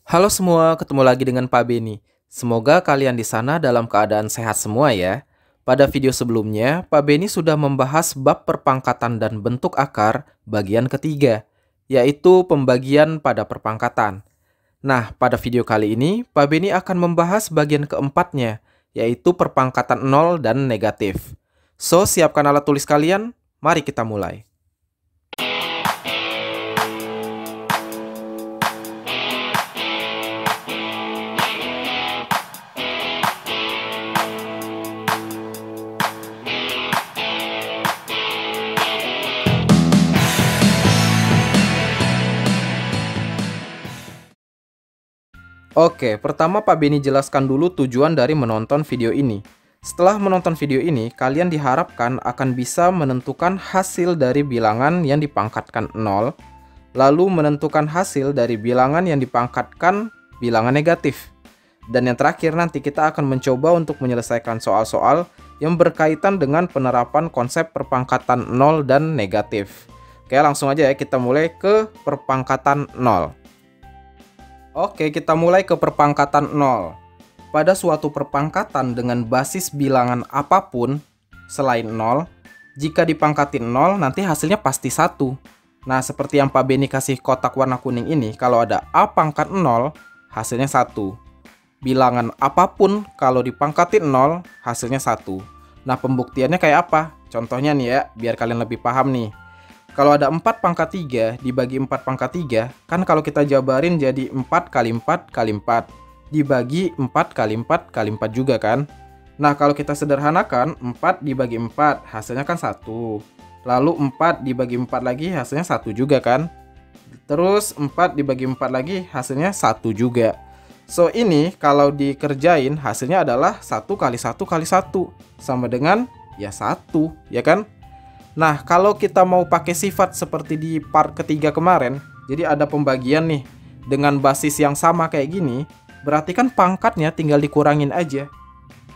Halo semua, ketemu lagi dengan Pak Beni. Semoga kalian di sana dalam keadaan sehat semua ya. Pada video sebelumnya, Pak Beni sudah membahas bab perpangkatan dan bentuk akar bagian ketiga, yaitu pembagian pada perpangkatan. Nah, pada video kali ini, Pak Beni akan membahas bagian keempatnya, yaitu perpangkatan nol dan negatif. So, siapkan alat tulis kalian, mari kita mulai. Oke, pertama Pak Beni jelaskan dulu tujuan dari menonton video ini. Setelah menonton video ini, kalian diharapkan akan bisa menentukan hasil dari bilangan yang dipangkatkan 0, lalu menentukan hasil dari bilangan yang dipangkatkan bilangan negatif. Dan yang terakhir nanti kita akan mencoba untuk menyelesaikan soal-soal yang berkaitan dengan penerapan konsep perpangkatan 0 dan negatif. Oke, langsung aja ya kita mulai ke perpangkatan 0. Oke, kita mulai ke perpangkatan 0. Pada suatu perpangkatan dengan basis bilangan apapun selain 0, jika dipangkatin 0 nanti hasilnya pasti 1. Nah, seperti yang Pak Beni kasih kotak warna kuning ini, kalau ada A pangkat 0, hasilnya 1. Bilangan apapun kalau dipangkatin 0, hasilnya 1. Nah, pembuktiannya kayak apa? Contohnya nih ya, biar kalian lebih paham nih. Kalau ada 4 pangkat 3 dibagi 4 pangkat 3, kan kalau kita jabarin jadi 4 kali 4 kali 4. Dibagi 4 kali 4 kali 4 juga kan. Nah, kalau kita sederhanakan, 4 dibagi 4 hasilnya kan 1. Lalu 4 dibagi 4 lagi hasilnya 1 juga kan. Terus 4 dibagi 4 lagi hasilnya 1 juga. So, ini kalau dikerjain hasilnya adalah 1 kali 1 kali 1. Sama dengan ya 1, ya kan? Nah, kalau kita mau pakai sifat seperti di part ketiga kemarin, jadi ada pembagian nih dengan basis yang sama kayak gini, berarti kan pangkatnya tinggal dikurangin aja.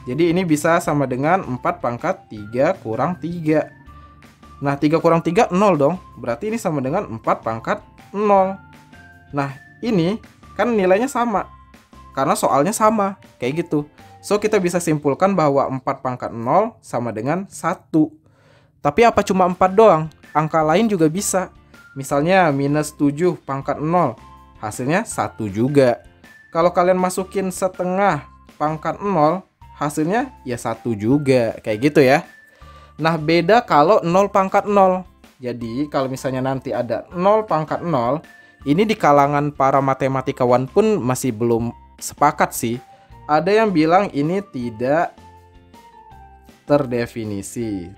Jadi ini bisa sama dengan 4 pangkat 3 kurang 3. Nah, 3 kurang 3, 0 dong. Berarti ini sama dengan 4 pangkat 0. Nah, ini kan nilainya sama, karena soalnya sama, kayak gitu. So, kita bisa simpulkan bahwa 4 pangkat 0 sama dengan 1. Tapi apa cuma 4 doang? Angka lain juga bisa. Misalnya minus 7 pangkat 0, hasilnya 1 juga. Kalau kalian masukin setengah pangkat 0, hasilnya ya 1 juga. Kayak gitu ya. Nah, beda kalau 0 pangkat 0. Jadi, kalau misalnya nanti ada 0 pangkat 0, ini di kalangan para matematikawan pun masih belum sepakat sih. Ada yang bilang ini tidak terdefinisi.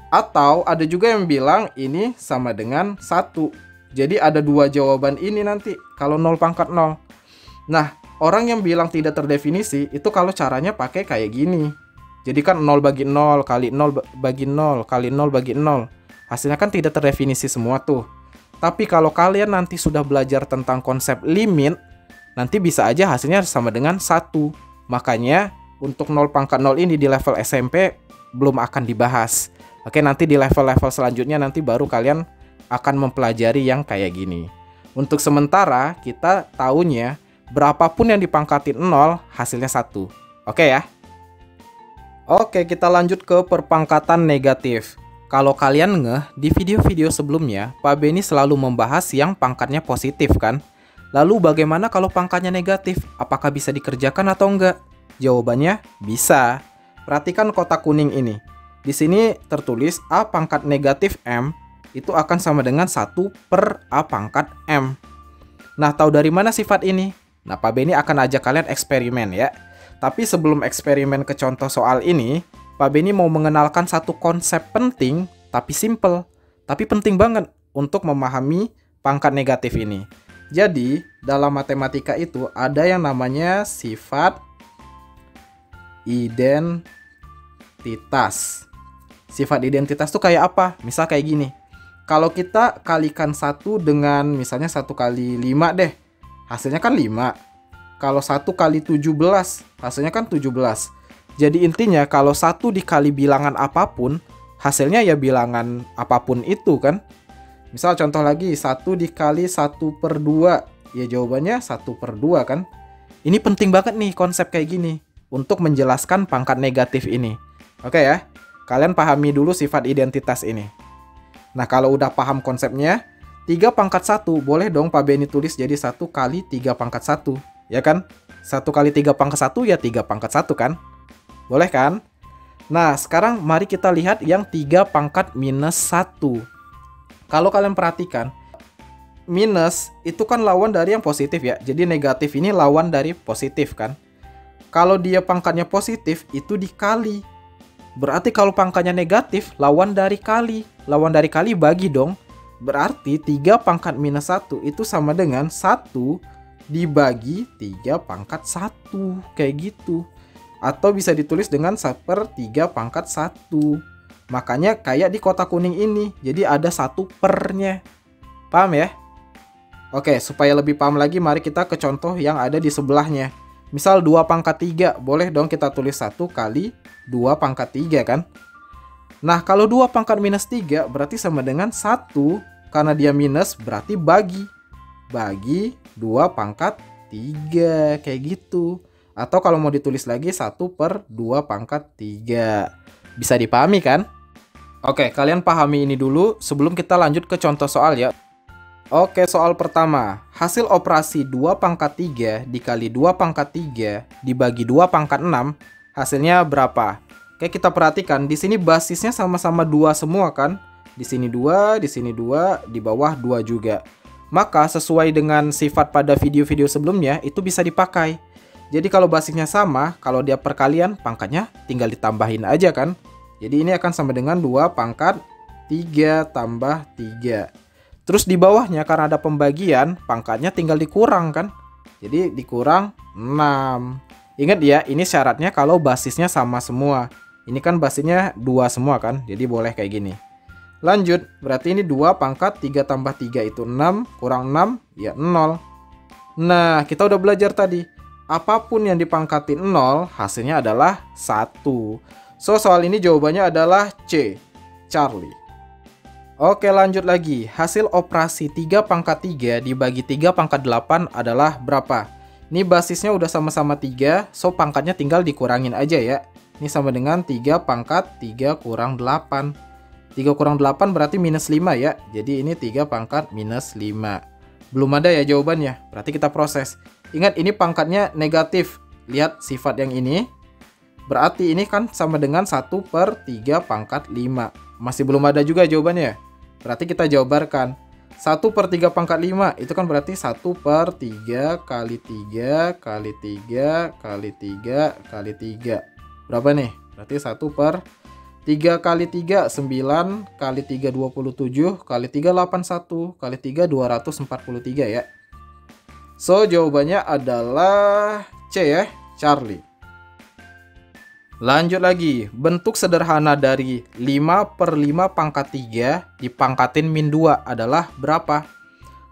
Atau ada juga yang bilang ini sama dengan 1. Jadi ada dua jawaban ini nanti kalau 0 pangkat 0. Nah, orang yang bilang tidak terdefinisi itu kalau caranya pakai kayak gini. Jadi kan 0 bagi 0 kali 0 bagi 0 kali 0 bagi 0. Hasilnya kan tidak terdefinisi semua tuh. Tapi kalau kalian nanti sudah belajar tentang konsep limit, nanti bisa aja hasilnya sama dengan 1. Makanya untuk 0 pangkat 0 ini di level SMP belum akan dibahas. Oke, nanti di level-level selanjutnya nanti baru kalian akan mempelajari yang kayak gini. Untuk sementara kita tahunya berapapun yang dipangkatin 0 hasilnya 1. Oke ya. Oke, kita lanjut ke perpangkatan negatif. Kalau kalian ngeh, di video-video sebelumnya Pak Beni selalu membahas yang pangkatnya positif kan? Lalu bagaimana kalau pangkatnya negatif? Apakah bisa dikerjakan atau enggak? Jawabannya bisa. Perhatikan kotak kuning ini. Di sini tertulis A pangkat negatif M itu akan sama dengan 1 per A pangkat M. Nah, tahu dari mana sifat ini? Nah, Pak Beni akan ajak kalian eksperimen ya. Tapi sebelum eksperimen ke contoh soal ini, Pak Beni mau mengenalkan satu konsep penting tapi simple. Tapi penting banget untuk memahami pangkat negatif ini. Jadi, dalam matematika itu ada yang namanya sifat identitas. Sifat identitas tuh kayak apa? Misal kayak gini. Kalau kita kalikan 1 dengan misalnya 1 kali 5 deh. Hasilnya kan 5. Kalau 1 kali 17, hasilnya kan 17. Jadi intinya kalau 1 dikali bilangan apapun, hasilnya ya bilangan apapun itu kan. Misal contoh lagi, 1 dikali 1/2. Ya jawabannya 1/2 kan? Ini penting banget nih konsep kayak gini untuk menjelaskan pangkat negatif ini. Oke ya, kalian pahami dulu sifat identitas ini. Nah kalau udah paham konsepnya, 3/1 boleh dong Pak Benny tulis jadi 1 kali 3/1. Ya kan? 1 kali 3/1 ya 3/1 kan? Boleh kan? Nah sekarang mari kita lihat yang 3/-1. Kalau kalian perhatikan, minus itu kan lawan dari yang positif ya. Jadi negatif ini lawan dari positif kan. Kalau dia pangkatnya positif itu dikali. Berarti kalau pangkatnya negatif lawan dari kali. Lawan dari kali bagi dong. Berarti 3/-1 itu sama dengan 1 dibagi 3/1. Kayak gitu. Atau bisa ditulis dengan 1/3/1. Makanya kayak di kotak kuning ini. Jadi ada 1 pernya. Paham ya? Oke, supaya lebih paham lagi mari kita ke contoh yang ada di sebelahnya. Misal 2/3, boleh dong kita tulis 1 kali 2/3 kan? Nah, kalau 2/-3 berarti sama dengan 1, karena dia minus berarti bagi. Bagi 2/3, kayak gitu. Atau kalau mau ditulis lagi 1/2/3. Bisa dipahami kan? Oke, kalian pahami ini dulu sebelum kita lanjut ke contoh soal ya. Oke, soal pertama. Hasil operasi 2/3 dikali 2/3 dibagi 2/6 hasilnya berapa? Oke, kita perhatikan di sini basisnya sama-sama 2 semua kan? Di sini 2, di sini 2, di bawah 2 juga. Maka sesuai dengan sifat pada video-video sebelumnya itu bisa dipakai. Jadi kalau basisnya sama, kalau dia perkalian pangkatnya tinggal ditambahin aja kan? Jadi ini akan sama dengan 2/3 tambah 3. Terus di bawahnya karena ada pembagian, pangkatnya tinggal dikurang kan? Jadi dikurang 6. Ingat ya, ini syaratnya kalau basisnya sama semua. Ini kan basisnya 2 semua kan? Jadi boleh kayak gini. Lanjut, berarti ini 2/3 tambah 3 itu 6, kurang 6, ya 0. Nah, kita udah belajar tadi. Apapun yang dipangkatin 0, hasilnya adalah 1. So, soal ini jawabannya adalah C, Charlie. Oke, lanjut lagi. Hasil operasi 3/3 dibagi 3/8 adalah berapa? Ini basisnya udah sama-sama 3, so pangkatnya tinggal dikurangin aja ya. Ini sama dengan 3/3 kurang 8. 3 kurang 8 berarti minus 5 ya. Jadi ini 3/-5. Belum ada ya jawabannya, berarti kita proses. Ingat ini pangkatnya negatif. Lihat sifat yang ini. Berarti ini kan sama dengan 1/3/5. Masih belum ada juga jawabannya. Berarti kita jabarkan. 1/3/5 itu kan berarti 1/3 kali 3 kali 3 kali 3 kali 3. Berapa nih? Berarti 1/3 kali 3, 9 kali 3, 27 kali 3, 81 kali 3, 243 ya. So jawabannya adalah C ya, Charlie. Lanjut lagi, bentuk sederhana dari 5/5/3 dipangkatin min 2 adalah berapa?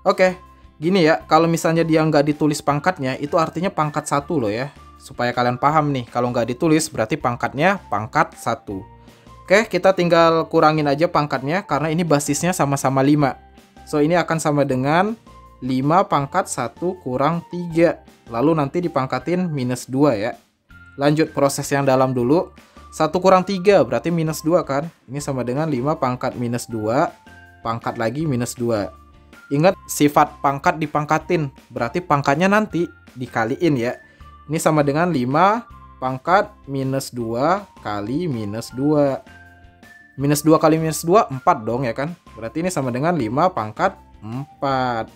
Oke, gini ya, kalau misalnya dia nggak ditulis pangkatnya, itu artinya pangkat 1 loh ya. Supaya kalian paham nih, kalau nggak ditulis berarti pangkatnya pangkat 1. Oke, kita tinggal kurangin aja pangkatnya karena ini basisnya sama-sama 5. So, ini akan sama dengan 5/1 kurang 3. Lalu nanti dipangkatin minus 2 ya. Lanjut proses yang dalam dulu. 1 kurang 3 berarti minus 2 kan? Ini sama dengan 5/-2, pangkat lagi minus 2. Ingat sifat pangkat dipangkatin, berarti pangkatnya nanti dikaliin ya. Ini sama dengan 5/-2 kali minus 2. Minus 2 kali minus 2, 4 dong ya kan? Berarti ini sama dengan 5/4.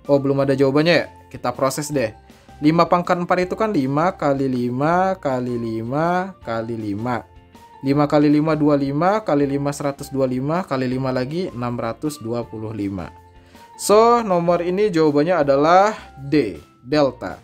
Oh, belum ada jawabannya ya? Kita proses deh. 5/4 itu kan 5 kali 5 kali 5 kali 5. 5 kali 5, 25 kali 5, 125 kali 5 lagi 625. So, nomor ini jawabannya adalah D, delta.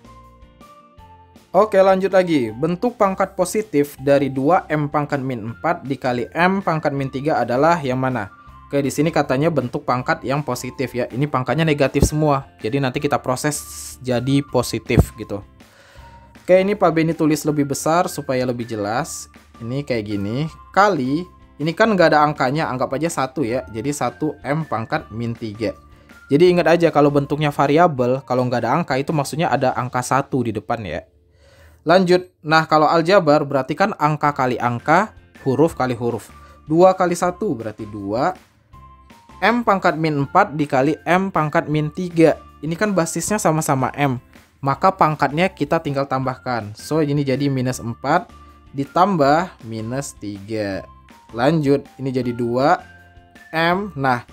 Oke, lanjut lagi. Bentuk pangkat positif dari 2M⁻⁴ dikali M⁻³ adalah yang mana? Oke, di sini katanya bentuk pangkat yang positif ya. Ini pangkatnya negatif semua. Jadi nanti kita proses jadi positif gitu. Oke, ini Pak Benny tulis lebih besar supaya lebih jelas. Ini kayak gini. Kali Ini kan nggak ada angkanya, anggap aja 1 ya. Jadi 1M pangkat min 3. Jadi ingat aja kalau bentuknya variabel, kalau nggak ada angka itu maksudnya ada angka 1 di depan ya. Lanjut, nah kalau aljabar berarti kan angka kali angka, huruf kali huruf. 2 kali 1 berarti 2. M pangkat min 4 dikali M pangkat min 3. Ini kan basisnya sama-sama M. Maka pangkatnya kita tinggal tambahkan. So, ini jadi minus 4 ditambah minus 3. Lanjut, ini jadi 2M. Nah,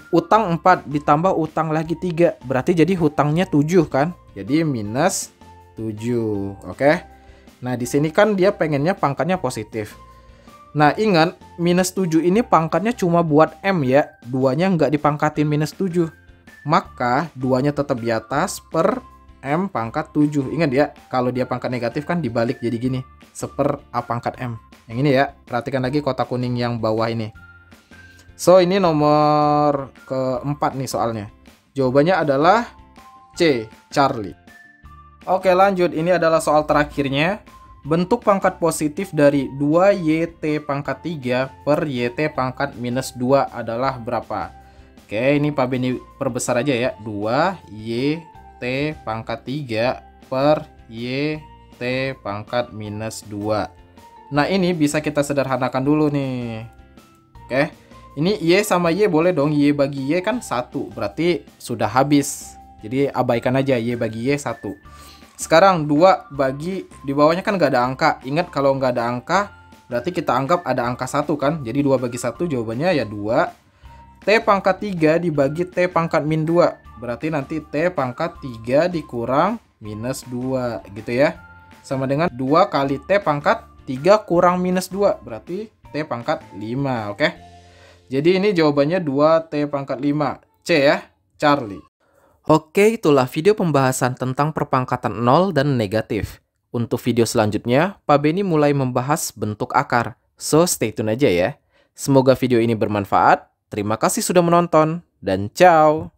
utang 4 ditambah utang lagi 3. Berarti jadi hutangnya 7 kan? Jadi minus 7. Oke. Nah, di sini kan dia pengennya pangkatnya positif. Nah, ingat, minus 7 ini pangkatnya cuma buat M ya. 2-nya nggak dipangkatin minus 7. Maka 2-nya tetap di atas per M pangkat 7. Ingat ya, kalau dia pangkat negatif kan dibalik jadi gini. Seper A pangkat M. Yang ini ya, perhatikan lagi kotak kuning yang bawah ini. So, ini nomor keempat nih soalnya. Jawabannya adalah C, Charlie. Oke, lanjut. Ini adalah soal terakhirnya. Bentuk pangkat positif dari 2YT pangkat 3 per YT pangkat minus 2 adalah berapa? Oke, ini Pak Beni perbesar aja ya. 2YT pangkat 3 per YT pangkat minus 2. Nah, ini bisa kita sederhanakan dulu nih. Oke, ini Y sama Y boleh dong. Y bagi Y kan 1, berarti sudah habis. Jadi abaikan aja Y bagi Y 1. Sekarang 2 bagi, di bawahnya kan nggak ada angka. Ingat kalau nggak ada angka, berarti kita anggap ada angka 1 kan. Jadi 2 bagi 1 jawabannya ya 2. T pangkat 3 dibagi T pangkat min 2. Berarti nanti T pangkat 3 dikurang minus 2 gitu ya. Sama dengan 2 kali T pangkat 3 kurang minus 2. Berarti T pangkat 5, oke? Jadi ini jawabannya 2T pangkat 5. C ya, Charlie. Oke, itulah video pembahasan tentang perpangkatan 0 dan negatif. Untuk video selanjutnya, Pak Beni mulai membahas bentuk akar. So, stay tune aja ya. Semoga video ini bermanfaat. Terima kasih sudah menonton, dan ciao!